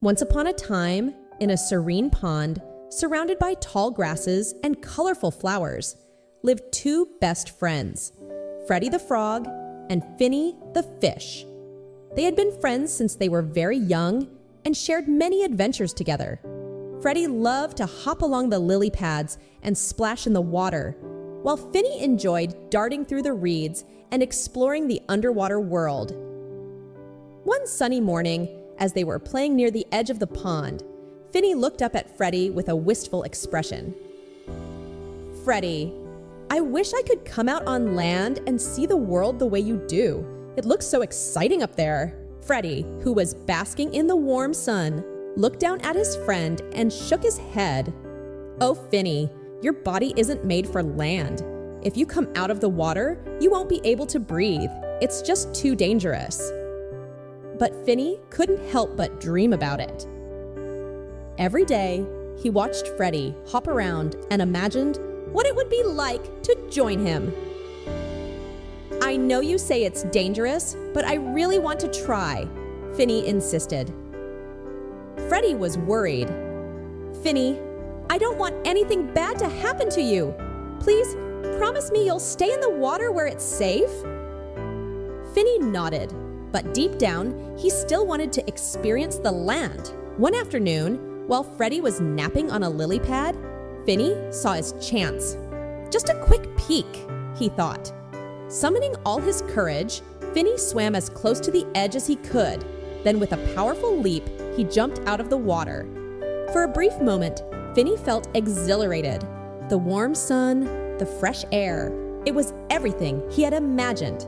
Once upon a time, in a serene pond, surrounded by tall grasses and colorful flowers, lived two best friends, Freddie the Frog and Finny the Fish. They had been friends since they were very young and shared many adventures together. Freddie loved to hop along the lily pads and splash in the water, while Finny enjoyed darting through the reeds and exploring the underwater world. One sunny morning, as they were playing near the edge of the pond, Finny looked up at Freddie with a wistful expression. "Freddie, I wish I could come out on land and see the world the way you do. It looks so exciting up there." Freddie, who was basking in the warm sun, looked down at his friend and shook his head. "Oh, Finny, your body isn't made for land. If you come out of the water, you won't be able to breathe. It's just too dangerous." But Finny couldn't help but dream about it. Every day, he watched Freddie hop around and imagined what it would be like to join him. "I know you say it's dangerous, but I really want to try," Finny insisted. Freddie was worried. "Finny, I don't want anything bad to happen to you. Please promise me you'll stay in the water where it's safe." Finny nodded, but deep down, he still wanted to experience the land. One afternoon, while Freddie was napping on a lily pad, Finny saw his chance. Just a quick peek, he thought. Summoning all his courage, Finny swam as close to the edge as he could. Then with a powerful leap, he jumped out of the water. For a brief moment, Finny felt exhilarated. The warm sun, the fresh air, it was everything he had imagined.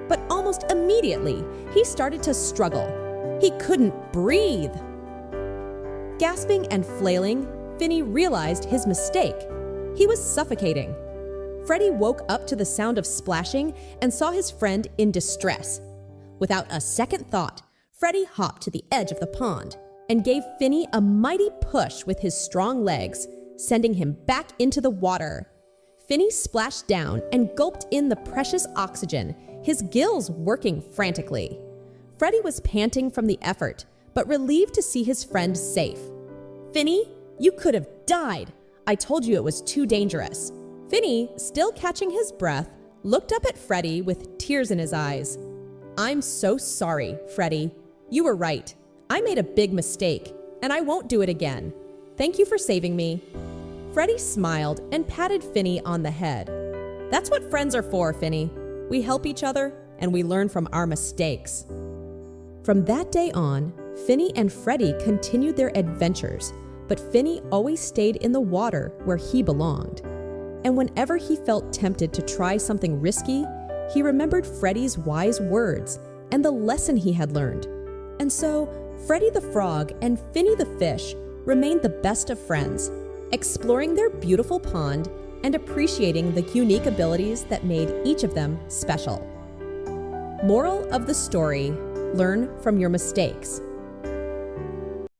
But almost immediately, he started to struggle. He couldn't breathe. Gasping and flailing, Finny realized his mistake. He was suffocating. Freddie woke up to the sound of splashing and saw his friend in distress. Without a second thought, Freddie hopped to the edge of the pond and gave Finny a mighty push with his strong legs, sending him back into the water. Finny splashed down and gulped in the precious oxygen, his gills working frantically. Freddie was panting from the effort, but relieved to see his friend safe. "Finny, you could have died. I told you it was too dangerous." Finny, still catching his breath, looked up at Freddie with tears in his eyes. "I'm so sorry, Freddie. You were right. I made a big mistake, and I won't do it again. Thank you for saving me." Freddie smiled and patted Finny on the head. "That's what friends are for, Finny. We help each other, and we learn from our mistakes." From that day on, Finny and Freddie continued their adventures, but Finny always stayed in the water where he belonged. And whenever he felt tempted to try something risky, he remembered Freddie's wise words and the lesson he had learned. And so, Freddie the Frog and Finny the Fish remained the best of friends, exploring their beautiful pond and appreciating the unique abilities that made each of them special. Moral of the story: learn from your mistakes.